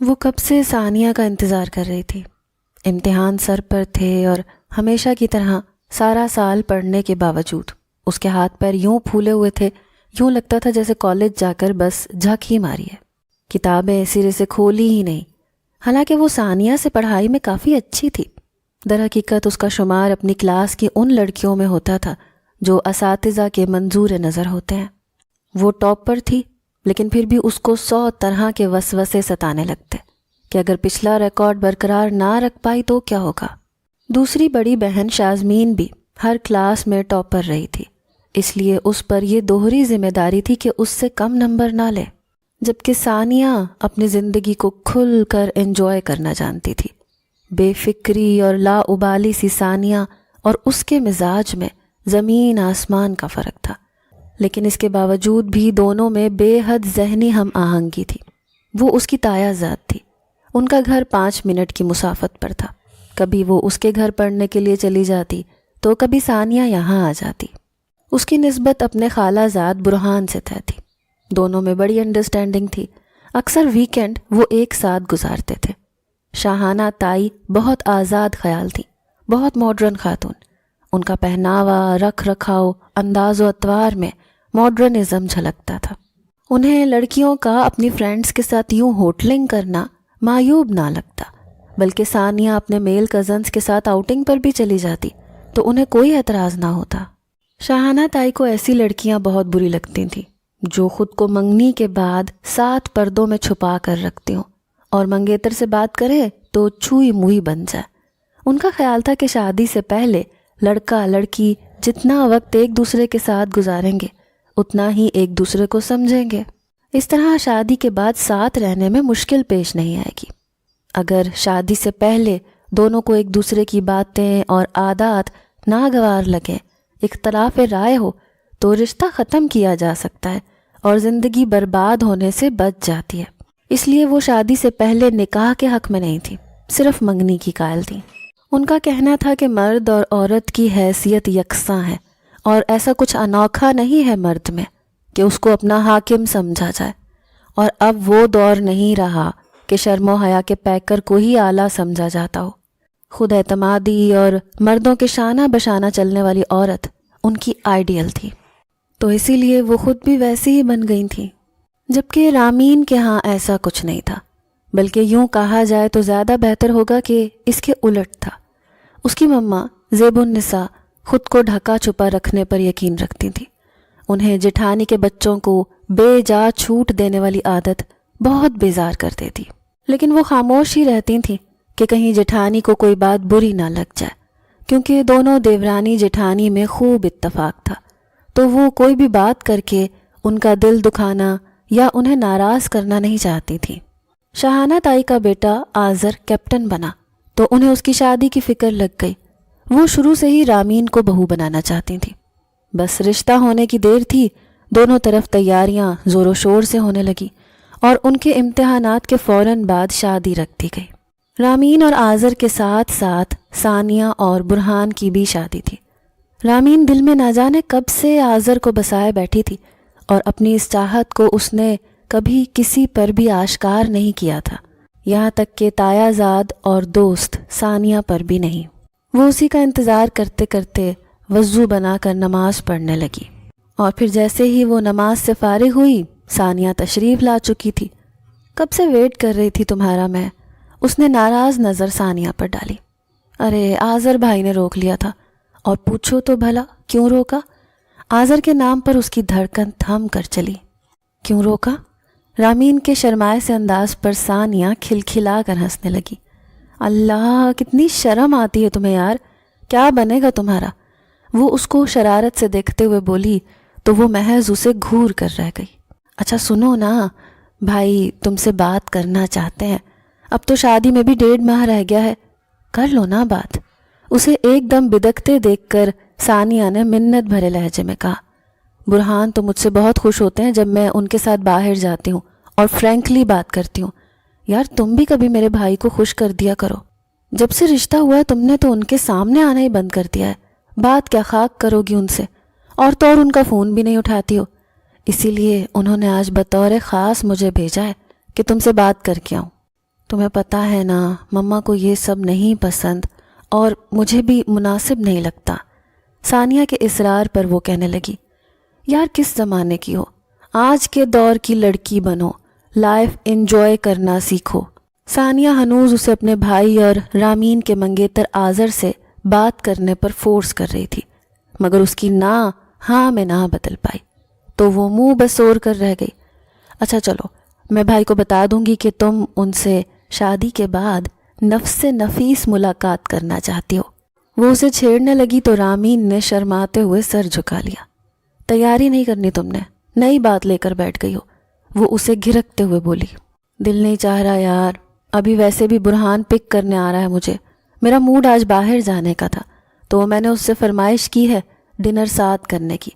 وہ کب سے ثانیہ کا انتظار کر رہی تھی۔ امتحان سر پر تھے اور ہمیشہ کی طرح سارا سال پڑھنے کے باوجود اس کے ہاتھ پیر یوں پھولے ہوئے تھے، یوں لگتا تھا جیسے کالج جا کر بس جھک ہی ماری ہے، کتابیں سرے سے کھولی ہی نہیں۔ حالانکہ وہ ثانیہ سے پڑھائی میں کافی اچھی تھی، در حقیقت اس کا شمار اپنی کلاس کی ان لڑکیوں میں ہوتا تھا جو اساتذہ کے منظور نظر ہوتے ہیں۔ وہ ٹاپ پر تھی، لیکن پھر بھی اس کو 100 طرح کے وسوسے ستانے لگتے کہ اگر پچھلا ریکارڈ برقرار نہ رکھ پائی تو کیا ہوگا۔ دوسری بڑی بہن شازمین بھی ہر کلاس میں ٹاپ پر رہی تھی، اس لیے اس پر یہ دوہری ذمہ داری تھی کہ اس سے کم نمبر نہ لے، جبکہ ثانیہ اپنی زندگی کو کھل کر انجوائے کرنا جانتی تھی۔ بے فکری اور لا ابالی سی ثانیہ اور اس کے مزاج میں زمین آسمان کا فرق تھا، لیکن اس کے باوجود بھی دونوں میں بے حد ذہنی ہم آہنگی تھی۔ وہ اس کی تایا ذات تھی، ان کا گھر 5 منٹ کی مسافت پر تھا۔ کبھی وہ اس کے گھر پڑھنے کے لیے چلی جاتی تو کبھی ثانیہ یہاں آ جاتی۔ اس کی نسبت اپنے خالہ زاد برہان سے طے تھی، دونوں میں بڑی انڈرسٹینڈنگ تھی۔ اکثر ویکینڈ وہ ایک ساتھ گزارتے تھے۔ شاہانہ تائی بہت آزاد خیال تھی، بہت ماڈرن خاتون۔ ان کا پہناوا، رکھ رکھاؤ، انداز و اطوار میں ماڈرنزم جھلکتا تھا۔ انہیں لڑکیوں کا اپنی فرینڈز کے ساتھ یوں ہوٹلنگ کرنا معیوب نہ لگتا، بلکہ ثانیہ اپنے میل کزنز کے ساتھ آؤٹنگ پر بھی چلی جاتی تو انہیں کوئی اعتراض نہ ہوتا۔ شاہانہ تائی کو ایسی لڑکیاں بہت بری لگتی تھیں جو خود کو منگنی کے بعد 7 پردوں میں چھپا کر رکھتی ہوں اور منگیتر سے بات کرے تو چھوئی موئی بن جائے۔ ان کا خیال تھا کہ شادی سے پہلے لڑکا لڑکی جتنا وقت ایک دوسرے کے ساتھ گزاریں گے اتنا ہی ایک دوسرے کو سمجھیں گے۔ اس طرح شادی کے بعد ساتھ رہنے میں مشکل پیش نہیں آئے گی۔ اگر شادی سے پہلے دونوں کو ایک دوسرے کی باتیں اور عادات ناگوار لگیں، اختلاف رائے ہو، تو رشتہ ختم کیا جا سکتا ہے اور زندگی برباد ہونے سے بچ جاتی ہے۔ اس لیے وہ شادی سے پہلے نکاح کے حق میں نہیں تھی، صرف منگنی کی قائل تھی۔ ان کا کہنا تھا کہ مرد اور عورت کی حیثیت یکساں ہے اور ایسا کچھ انوکھا نہیں ہے مرد میں کہ اس کو اپنا حاکم سمجھا جائے، اور اب وہ دور نہیں رہا کہ شرم و حیا کے پیکر کو ہی اعلیٰ سمجھا جاتا ہو۔ خود اعتمادی اور مردوں کے شانہ بشانہ چلنے والی عورت ان کی آئیڈیل تھی، تو اسی لیے وہ خود بھی ویسی ہی بن گئی تھیں۔ جبکہ رامین کے ہاں ایسا کچھ نہیں تھا، بلکہ یوں کہا جائے تو زیادہ بہتر ہوگا کہ اس کے الٹ تھا۔ اس کی مما زیب النساء خود کو ڈھکا چھپا رکھنے پر یقین رکھتی تھی۔ انہیں جٹھانی کے بچوں کو بے جا چھوٹ دینے والی عادت بہت بیزار کر دیتی، لیکن وہ خاموش ہی رہتی تھیں کہ کہیں جٹھانی کو کوئی بات بری نہ لگ جائے، کیونکہ دونوں دیورانی جٹھانی میں خوب اتفاق تھا، تو وہ کوئی بھی بات کر کے ان کا دل دکھانا یا انہیں ناراض کرنا نہیں چاہتی تھی۔ شاہانہ تائی کا بیٹا آذر کیپٹن بنا تو انہیں اس کی شادی کی فکر لگ گئی۔ وہ شروع سے ہی رامین کو بہو بنانا چاہتی تھیں، بس رشتہ ہونے کی دیر تھی، دونوں طرف تیاریاں زور و شور سے ہونے لگی اور ان کے امتحانات کے فوراً بعد شادی رکھ دی گئی۔ رامین اور آذر کے ساتھ ساتھ ثانیہ اور برہان کی بھی شادی تھی۔ رامین دل میں نہ جانے کب سے آذر کو بسائے بیٹھی تھی اور اپنی اس چاہت کو اس نے کبھی کسی پر بھی آشکار نہیں کیا تھا، یہاں تک کہ تایا زاد اور دوست ثانیہ پر بھی نہیں۔ وہ اسی کا انتظار کرتے کرتے وضو بنا کر نماز پڑھنے لگی، اور پھر جیسے ہی وہ نماز سے فارغ ہوئی ثانیہ تشریف لا چکی تھی۔ کب سے ویٹ کر رہی تھی تمہارا میں، اس نے ناراض نظر ثانیہ پر ڈالی۔ ارے آذر بھائی نے روک لیا تھا، اور پوچھو تو بھلا کیوں روکا؟ آذر کے نام پر اس کی دھڑکن تھم کر چلی۔ کیوں روکا؟ رامین کے شرمائے سے انداز پر ثانیہ کھلکھلا کر ہنسنے لگی۔ اللہ، کتنی شرم آتی ہے تمہیں یار، کیا بنے گا تمہارا؟ وہ اس کو شرارت سے دیکھتے ہوئے بولی تو وہ محض اسے گھور کر رہ گئی۔ اچھا سنو نا، بھائی تم سے بات کرنا چاہتے ہیں، اب تو شادی میں بھی 1.5 ماہ رہ گیا ہے، کر لو نا بات۔ اسے ایک دم بدکتے دیکھ کر ثانیہ نے منت بھرے لہجے میں کہا۔ برہان تو مجھ سے بہت خوش ہوتے ہیں جب میں ان کے ساتھ باہر جاتی ہوں اور فرینکلی بات کرتی ہوں۔ یار تم بھی کبھی میرے بھائی کو خوش کر دیا کرو۔ جب سے رشتہ ہوا ہے تم نے تو ان کے سامنے آنا ہی بند کر دیا ہے، بات کیا خاک کرو گی ان سے، اور تو اور ان کا فون بھی نہیں اٹھاتی ہو۔ اسی لیے انہوں نے آج بطور خاص مجھے بھیجا ہے کہ تم سے بات کر کے آؤں۔ تمہیں پتہ ہے نا مما کو یہ سب نہیں پسند اور مجھے بھی مناسب نہیں لگتا۔ ثانیہ کے اصرار پر وہ کہنے لگی، یار کس زمانے کی ہو، آج کے دور کی لڑکی بنو، لائف انجوائے کرنا سیکھو۔ ثانیہ ہنوز اسے اپنے بھائی اور رامین کے منگیتر آذر سے بات کرنے پر فورس کر رہی تھی، مگر اس کی نا ہاں میں نہ بدل پائی تو وہ منہ بسور کر رہ گئی۔ اچھا چلو، میں بھائی کو بتا دوں گی کہ تم ان سے شادی کے بعد نفس نفیس ملاقات کرنا چاہتی ہو۔ وہ اسے چھیڑنے لگی تو رامین نے شرماتے ہوئے سر جھکا لیا۔ تیاری نہیں کرنی تم نے، نئی بات لے کر بیٹھ گئی ہو، وہ اسے گھرکتے ہوئے بولی۔ دل نہیں چاہ رہا یار، ابھی ویسے بھی برہان پک کرنے آ رہا ہے مجھے، میرا موڈ آج باہر جانے کا تھا تو میں نے اس سے فرمائش کی ہے ڈنر ساتھ کرنے کی،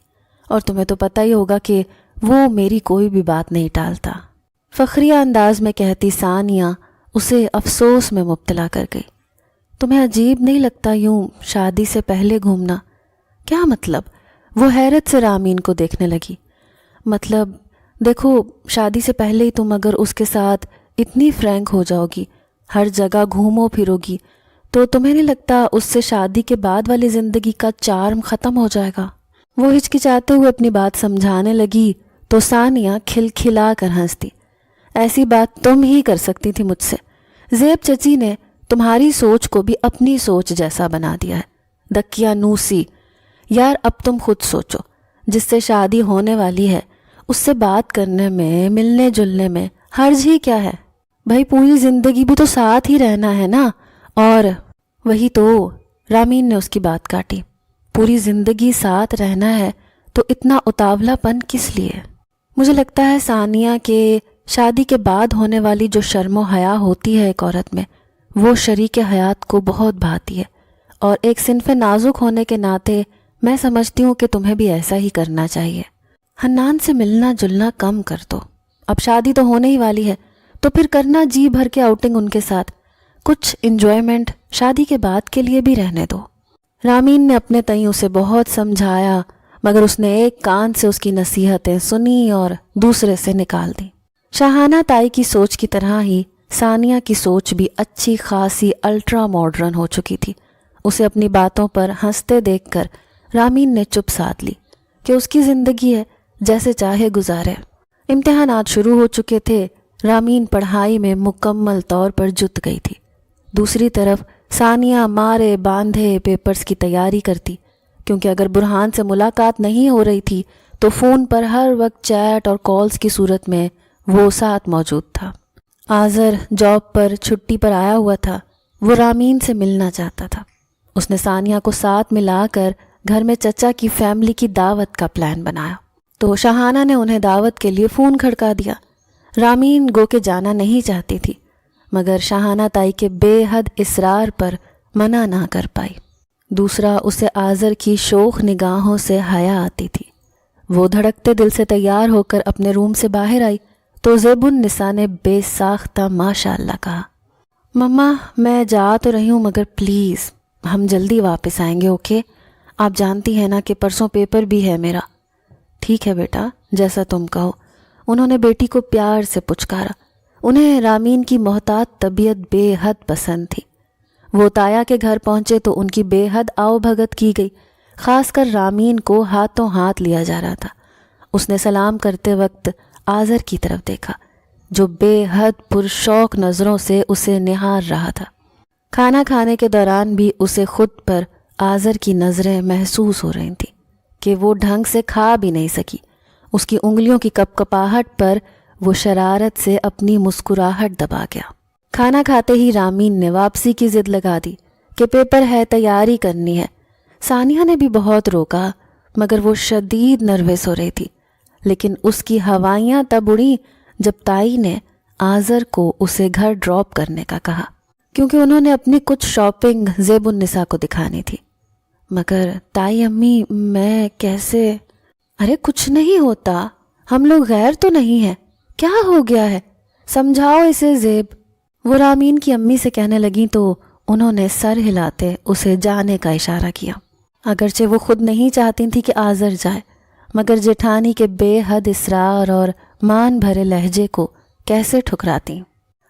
اور تمہیں تو پتہ ہی ہوگا کہ وہ میری کوئی بھی بات نہیں ٹالتا۔ فخریہ انداز میں کہتی ثانیہ اسے افسوس میں مبتلا کر گئی۔ تمہیں عجیب نہیں لگتا یوں شادی سے پہلے گھومنا؟ کیا مطلب؟ وہ حیرت سے رامین کو دیکھنے لگی۔ مطلب دیکھو، شادی سے پہلے ہی تم اگر اس کے ساتھ اتنی فرینک ہو جاؤ گی، ہر جگہ گھومو پھرو گی، تو تمہیں نہیں لگتا اس سے شادی کے بعد والی زندگی کا چارم ختم ہو جائے گا؟ وہ ہچکچاتے ہوئے اپنی بات سمجھانے لگی تو ثانیہ کھلکھلا کر ہنستی۔ ایسی بات تم ہی کر سکتی تھی مجھ سے، زیب چچی نے تمہاری سوچ کو بھی اپنی سوچ جیسا بنا دیا ہے۔ دقیانوسی، یار اب تم خود سوچو، جس سے شادی ہونے والی ہے اس سے بات کرنے میں، ملنے جلنے میں حرج ہی کیا ہے؟ بھائی پوری زندگی بھی تو ساتھ ہی رہنا ہے نا۔ اور وہی تو، رامین نے اس کی بات کاٹی، پوری زندگی ساتھ رہنا ہے تو اتنا اتاولا پن کس لیے؟ مجھے لگتا ہے ثانیہ کہ شادی کے بعد ہونے والی جو شرم و حیا ہوتی ہے ایک عورت میں، وہ شریک حیات کو بہت بھاتی ہے، اور ایک صنف نازک ہونے کے ناطے میں سمجھتی ہوں کہ تمہیں بھی ایسا ہی کرنا چاہیے۔ حنان سے ملنا جلنا کم کر دو، اب شادی تو ہونے ہی والی ہے تو پھر کرنا جی بھر کے آؤٹنگ ان کے ساتھ، کچھ انجوائمنٹ شادی کے بعد کے لیے بھی رہنے دو۔ رامین نے اپنے تئیں اسے بہت سمجھایا، مگر اس نے ایک کان سے اس کی نصیحتیں سنی اور دوسرے سے نکال دیں۔ شاہانہ تائی کی سوچ کی طرح ہی ثانیہ کی سوچ بھی اچھی خاصی الٹرا ماڈرن ہو چکی تھی۔ اسے اپنی باتوں پر ہنستے دیکھ کر رامین نے چپ سادھ لی کہ اس کی زندگی ہے، جیسے چاہے گزارے۔ امتحانات شروع ہو چکے تھے، رامین پڑھائی میں مکمل طور پر جت گئی تھی۔ دوسری طرف ثانیہ مارے باندھے پیپرز کی تیاری کرتی، کیونکہ اگر برہان سے ملاقات نہیں ہو رہی تھی تو فون پر ہر وقت چیٹ اور کالز کی صورت میں وہ ساتھ موجود تھا۔ آذر جاب پر چھٹی پر آیا ہوا تھا، وہ رامین سے ملنا چاہتا تھا۔ اس نے ثانیہ کو ساتھ ملا کر گھر میں چچا کی فیملی کی دعوت کا پلان بنایا، تو شاہانہ نے انہیں دعوت کے لیے فون کھڑکا دیا۔ رامین گو کے جانا نہیں چاہتی تھی، مگر شاہانہ تائی کے بے حد اصرار پر منع نہ کر پائی۔ دوسرا، اسے آذر کی شوخ نگاہوں سے حیا آتی تھی۔ وہ دھڑکتے دل سے تیار ہو کر اپنے روم سے باہر آئی تو زیب النساء نے بے ساختہ ماشاء اللہ کہا، مما میں جا تو رہی ہوں مگر پلیز ہم جلدی واپس آئیں گے، اوکے؟ آپ جانتی ہیں نا کہ پرسوں پیپر بھی ہے میرا۔ ٹھیک ہے بیٹا، جیسا تم کہو، انہوں نے بیٹی کو پیار سے پچکارا۔ انہیں رامین کی محتاط طبیعت بے حد پسند تھی۔ وہ تایا کے گھر پہنچے تو ان کی بے حد آؤ بھگت کی گئی، خاص کر رامین کو ہاتھوں ہاتھ لیا جا رہا تھا۔ اس نے سلام کرتے وقت آذر کی طرف دیکھا جو بے حد پرشوق نظروں سے اسے نہار رہا تھا۔ کھانا کھانے کے دوران بھی اسے خود پر آذر کی نظریں محسوس ہو رہی تھیں کہ وہ ڈھنگ سے کھا بھی نہیں سکی۔ اس کی انگلیوں کی کپ کپاہٹ پر وہ شرارت سے اپنی مسکراہٹ دبا گیا۔ کھانا کھاتے ہی رامین نے واپسی کی ضد لگا دی کہ پیپر ہے، تیاری کرنی ہے۔ ثانیہ نے بھی بہت روکا مگر وہ شدید نروس ہو رہی تھی، لیکن اس کی ہوائیاں تب اڑیں جب تائی نے آذر کو اسے گھر ڈراپ کرنے کا کہا، کیونکہ انہوں نے اپنی کچھ شاپنگ زیب النساء کو دکھانی تھی۔ مگر تائی امی میں کیسے؟ ارے کچھ نہیں ہوتا، ہم لوگ غیر تو نہیں ہیں، کیا ہو گیا ہے؟ سمجھاؤ اسے زیب، وہ رامین کی امی سے کہنے لگیں تو انہوں نے سر ہلاتے اسے جانے کا اشارہ کیا۔ اگرچہ وہ خود نہیں چاہتی تھی کہ آذر جائے، مگر جیٹھانی کے بے حد اصرار اور مان بھرے لہجے کو کیسے ٹھکراتی۔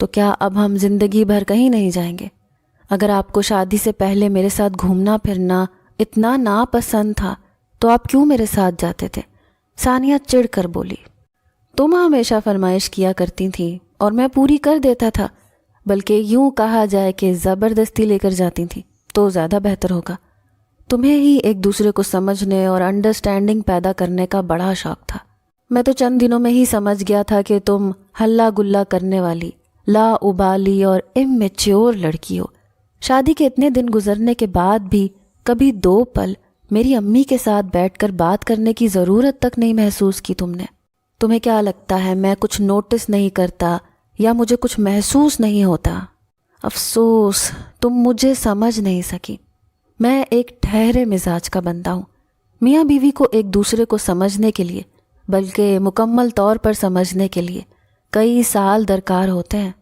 تو کیا اب ہم زندگی بھر کہیں نہیں جائیں گے؟ اگر آپ کو شادی سے پہلے میرے ساتھ گھومنا پھرنا اتنا ناپسند تھا تو آپ کیوں میرے ساتھ جاتے تھے؟ ثانیہ چڑ کر بولی۔ تم ہمیشہ فرمائش کیا کرتی تھیں اور میں پوری کر دیتا تھا، بلکہ یوں کہا جائے کہ زبردستی لے کر جاتی تھیں تو زیادہ بہتر ہوگا۔ تمہیں ہی ایک دوسرے کو سمجھنے اور انڈرسٹینڈنگ پیدا کرنے کا بڑا شوق تھا۔ میں تو چند دنوں میں ہی سمجھ گیا تھا کہ تم ہلا گلا کرنے والی، لا ابالی اور امیچیور لڑکی ہو۔ شادی کے اتنے دن گزرنے کے بعد بھی کبھی 2 پل میری امی کے ساتھ بیٹھ کر بات کرنے کی ضرورت تک نہیں محسوس کی تم نے۔ تمہیں کیا لگتا ہے میں کچھ نوٹس نہیں کرتا یا مجھے کچھ محسوس نہیں ہوتا؟ افسوس تم مجھے سمجھ نہیں سکی۔ میں ایک ٹھہرے مزاج کا بندہ ہوں۔ میاں بیوی کو ایک دوسرے کو سمجھنے کے لیے، بلکہ مکمل طور پر سمجھنے کے لیے کئی سال درکار ہوتے ہیں۔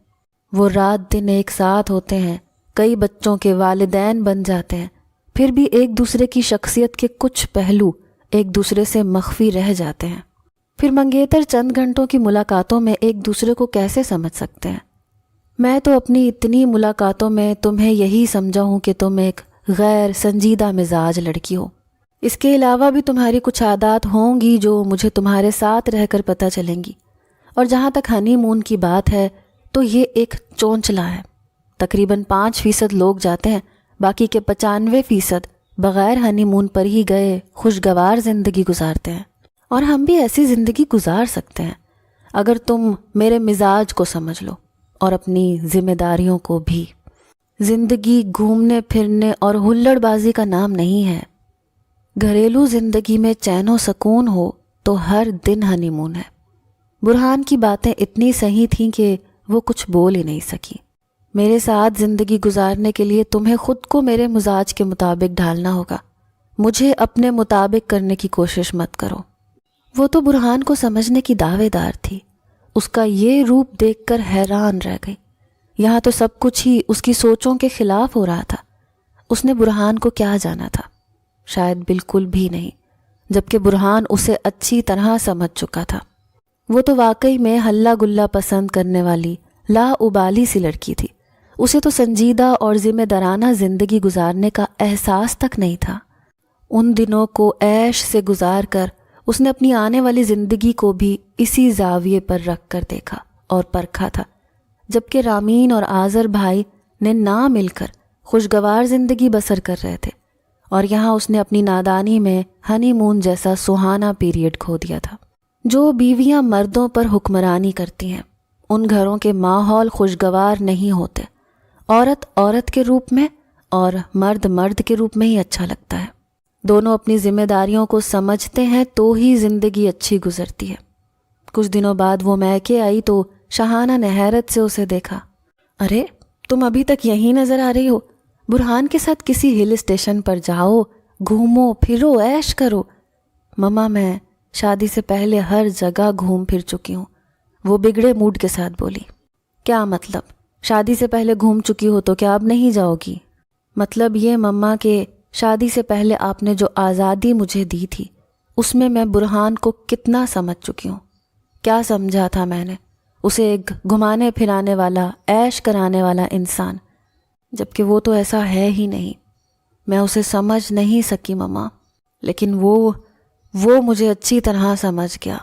وہ رات دن ایک ساتھ ہوتے ہیں، کئی بچوں کے والدین بن جاتے ہیں، پھر بھی ایک دوسرے کی شخصیت کے کچھ پہلو ایک دوسرے سے مخفی رہ جاتے ہیں۔ پھر منگیتر چند گھنٹوں کی ملاقاتوں میں ایک دوسرے کو کیسے سمجھ سکتے ہیں؟ میں تو اپنی اتنی ملاقاتوں میں تمہیں یہی سمجھا ہوں کہ تم ایک غیر سنجیدہ مزاج لڑکی ہو۔ اس کے علاوہ بھی تمہاری کچھ عادات ہوں گی جو مجھے تمہارے ساتھ رہ کر پتہ چلیں گی۔ اور جہاں تک ہنی مون کی بات ہے تو یہ ایک چونچلا ہے۔ تقریباً 5% لوگ جاتے ہیں، باقی کے 95% بغیر ہنی مون پر ہی گئے خوشگوار زندگی گزارتے ہیں۔ اور ہم بھی ایسی زندگی گزار سکتے ہیں اگر تم میرے مزاج کو سمجھ لو اور اپنی ذمہ داریوں کو بھی۔ زندگی گھومنے پھرنے اور ہلڑ بازی کا نام نہیں ہے۔ گھریلو زندگی میں چین و سکون ہو تو ہر دن ہنی مون ہے۔ برہان کی باتیں اتنی صحیح تھیں کہ وہ کچھ بول ہی نہیں سکی۔ میرے ساتھ زندگی گزارنے کے لیے تمہیں خود کو میرے مزاج کے مطابق ڈھالنا ہوگا، مجھے اپنے مطابق کرنے کی کوشش مت کرو۔ وہ تو برہان کو سمجھنے کی دعوے دار تھی۔ اس کا یہ روپ دیکھ کر حیران رہ گئی۔ یہاں تو سب کچھ ہی اس کی سوچوں کے خلاف ہو رہا تھا۔ اس نے برہان کو کیا جانا تھا؟ شاید بالکل بھی نہیں، جبکہ برہان اسے اچھی طرح سمجھ چکا تھا۔ وہ تو واقعی میں ہلا گلا پسند کرنے والی لا ابالی سی لڑکی تھی۔ اسے تو سنجیدہ اور ذمہ دارانہ زندگی گزارنے کا احساس تک نہیں تھا۔ ان دنوں کو عیش سے گزار کر اس نے اپنی آنے والی زندگی کو بھی اسی زاویے پر رکھ کر دیکھا اور پرکھا تھا، جبکہ رامین اور آذر بھائی نے نہ مل کر خوشگوار زندگی بسر کر رہے تھے، اور یہاں اس نے اپنی نادانی میں ہنی مون جیسا سہانا پیریڈ کھو دیا تھا۔ جو بیویاں مردوں پر حکمرانی کرتی ہیں ان گھروں کے ماحول خوشگوار نہیں ہوتے۔ عورت عورت کے روپ میں اور مرد مرد کے روپ میں ہی اچھا لگتا ہے۔ دونوں اپنی ذمہ داریوں کو سمجھتے ہیں تو ہی زندگی اچھی گزرتی ہے۔ کچھ دنوں بعد وہ میکے آئی تو شاہانہ نے حیرت سے اسے دیکھا۔ ارے تم ابھی تک یہیں نظر آ رہی ہو؟ برہان کے ساتھ کسی ہل اسٹیشن پر جاؤ، گھومو پھرو، عیش کرو۔ مما میں شادی سے پہلے ہر جگہ گھوم پھر چکی ہوں، وہ بگڑے موڈ کے ساتھ بولی۔ کیا مطلب؟ شادی سے پہلے گھوم چکی ہو تو کیا اب نہیں جاؤ گی؟ مطلب یہ مما کہ شادی سے پہلے آپ نے جو آزادی مجھے دی تھی اس میں برہان کو کتنا سمجھ چکی ہوں۔ کیا سمجھا تھا میں نے اسے؟ ایک گھمانے پھرانے والا، عیش کرانے والا انسان، جبکہ وہ تو ایسا ہے ہی نہیں۔ میں اسے سمجھ نہیں سکی مما، لیکن وہ مجھے اچھی طرح سمجھ گیا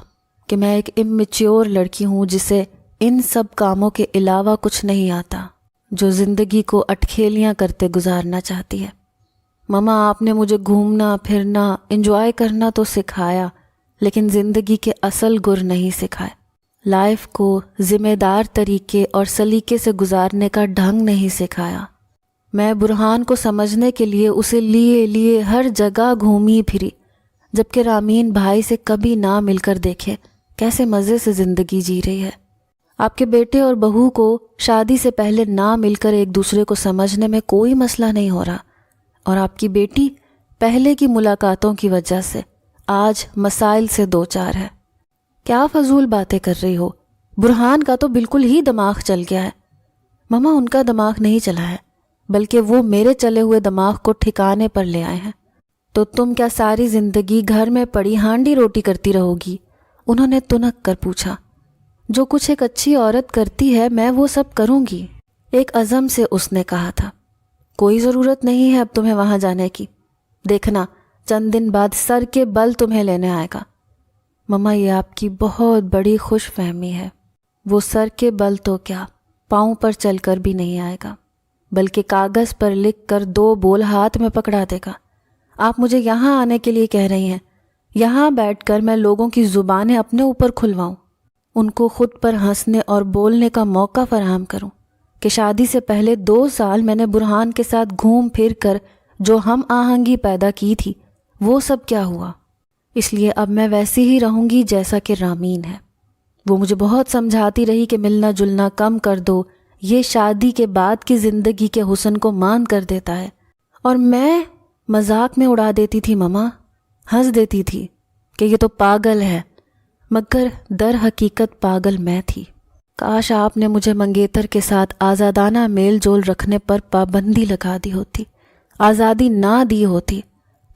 کہ میں ایک امیچیور لڑکی ہوں جسے ان سب کاموں کے علاوہ کچھ نہیں آتا، جو زندگی کو اٹکھیلیاں کرتے گزارنا چاہتی ہے۔ مما آپ نے مجھے گھومنا پھرنا انجوائے کرنا تو سکھایا، لیکن زندگی کے اصل گر نہیں سکھائے۔ لائف کو ذمہ دار طریقے اور سلیقے سے گزارنے کا ڈھنگ نہیں سکھایا۔ میں برہان کو سمجھنے کے لیے اسے لیے ہر جگہ گھومی پھری، جبکہ رامین بھائی سے کبھی نہ مل کر دیکھے کیسے مزے سے زندگی جی رہی ہے۔ آپ کے بیٹے اور بہو کو شادی سے پہلے نہ مل کر ایک دوسرے کو سمجھنے میں کوئی مسئلہ نہیں ہو رہا، اور آپ کی بیٹی پہلے کی ملاقاتوں کی وجہ سے آج مسائل سے دوچار ہے۔ کیا فضول باتیں کر رہی ہو؟ برہان کا تو بالکل ہی دماغ چل گیا ہے۔ مما ان کا دماغ نہیں چلا ہے، بلکہ وہ میرے چلے ہوئے دماغ کو ٹھکانے پر لے آئے ہیں۔ تو تم کیا ساری زندگی گھر میں پڑی ہانڈی روٹی کرتی رہو گی؟ انہوں نے تنک کر پوچھا۔ جو کچھ ایک اچھی عورت کرتی ہے میں وہ سب کروں گی، ایک عزم سے اس نے کہا تھا۔ کوئی ضرورت نہیں ہے اب تمہیں وہاں جانے کی، دیکھنا چند دن بعد سر کے بل تمہیں لینے آئے گا۔ مما یہ آپ کی بہت بڑی خوش فہمی ہے، وہ سر کے بل تو کیا پاؤں پر چل کر بھی نہیں آئے گا، بلکہ کاغذ پر لکھ کر 2 بول ہاتھ میں پکڑا دے گا۔ آپ مجھے یہاں آنے کے لیے کہہ رہی ہیں، یہاں بیٹھ کر میں لوگوں کی زبانیں اپنے اوپر کھلواؤں، ان کو خود پر ہنسنے اور بولنے کا موقع فراہم کروں کہ شادی سے پہلے 2 سال میں نے برہان کے ساتھ گھوم پھر کر جو ہم آہنگی پیدا کی تھی وہ سب کیا ہوا؟ اس لیے اب میں ویسی ہی رہوں گی جیسا کہ رامین ہے۔ وہ مجھے بہت سمجھاتی رہی کہ ملنا جلنا کم کر دو، یہ شادی کے بعد کی زندگی کے حسن کو مان کر دیتا ہے، اور میں مذاق میں اڑا دیتی تھی مما، ہنس دیتی تھی کہ یہ تو پاگل ہے، مگر در حقیقت پاگل میں تھی۔ کاش آپ نے مجھے منگیتر کے ساتھ آزادانہ میل جول رکھنے پر پابندی لگا دی ہوتی، آزادی نہ دی ہوتی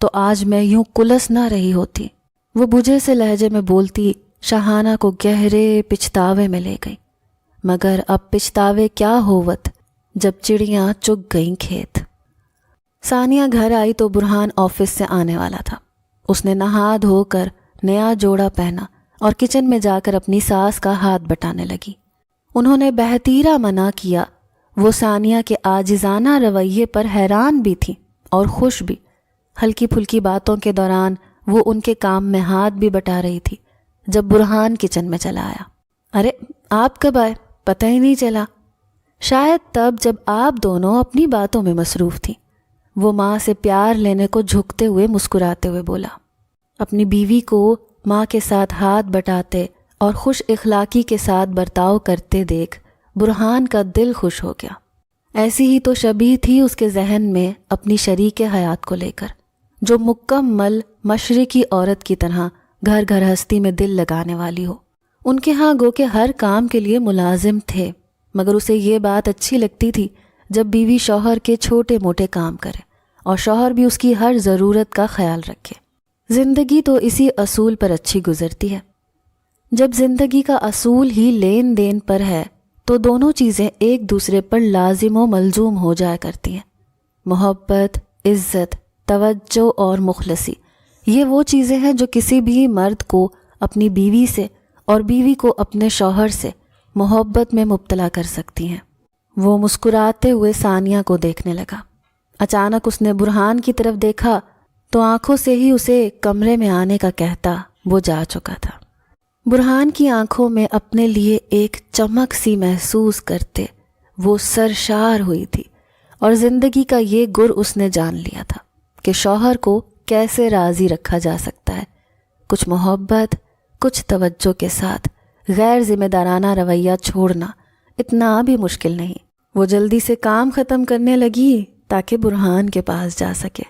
تو آج میں یوں کلس نہ رہی ہوتی۔ وہ بجھے سے لہجے میں بولتی شاہانہ کو گہرے پچھتاوے میں لے گئی، مگر اب پچھتاوے کیا ہووت جب چڑیاں چگ گئیں کھیت۔ ثانیہ گھر آئی تو برہان آفس سے آنے والا تھا۔ اس نے نہا دھو کر نیا جوڑا پہنا اور کچن میں جا کر اپنی ساس کا ہاتھ بٹانے لگی۔ انہوں نے بہتیرا منع کیا۔ وہ ثانیہ کے عاجزانہ رویے پر حیران بھی تھی اور خوش بھی۔ ہلکی پھلکی باتوں کے دوران وہ ان کے کام میں ہاتھ بھی بٹا رہی تھی جب برہان کچن میں چلا آیا۔ ارے آپ کب آئے؟ پتہ ہی نہیں چلا۔ شاید تب جب آپ دونوں اپنی باتوں میں مصروف تھیں۔ وہ ماں سے پیار لینے کو جھکتے ہوئے مسکراتے ہوئے بولا۔ اپنی بیوی کو ماں کے ساتھ ہاتھ بٹاتے اور خوش اخلاقی کے ساتھ برتاؤ کرتے دیکھ برہان کا دل خوش ہو گیا۔ ایسی ہی تو شبیہ تھی اس کے ذہن میں اپنی شریک حیات کو لے کر، جو مکمل مشرقی عورت کی طرح گھر گھر ہستی میں دل لگانے والی ہو۔ ان کے ہاں گو کہ ہر کام کے لیے ملازم تھے، مگر اسے یہ بات اچھی لگتی تھی جب بیوی شوہر کے چھوٹے موٹے کام کرے اور شوہر بھی اس کی ہر ضرورت کا خیال رکھے۔ زندگی تو اسی اصول پر اچھی گزرتی ہے۔ جب زندگی کا اصول ہی لین دین پر ہے تو دونوں چیزیں ایک دوسرے پر لازم و ملزوم ہو جایا کرتی ہیں۔ محبت، عزت، توجہ اور مخلصی، یہ وہ چیزیں ہیں جو کسی بھی مرد کو اپنی بیوی سے اور بیوی کو اپنے شوہر سے محبت میں مبتلا کر سکتی ہیں۔ وہ مسکراتے ہوئے ثانیہ کو دیکھنے لگا۔ اچانک اس نے برہان کی طرف دیکھا تو آنکھوں سے ہی اسے کمرے میں آنے کا کہتا وہ جا چکا تھا۔ برہان کی آنکھوں میں اپنے لیے ایک چمک سی محسوس کرتے وہ سرشار ہوئی تھی، اور زندگی کا یہ گر اس نے جان لیا تھا کہ شوہر کو کیسے راضی رکھا جا سکتا ہے، کچھ محبت، کچھ توجہ کے ساتھ غیر ذمہ دارانہ رویہ چھوڑنا اتنا بھی مشکل نہیں۔ وہ جلدی سے کام ختم کرنے لگی تاکہ برہان کے پاس جا سکے۔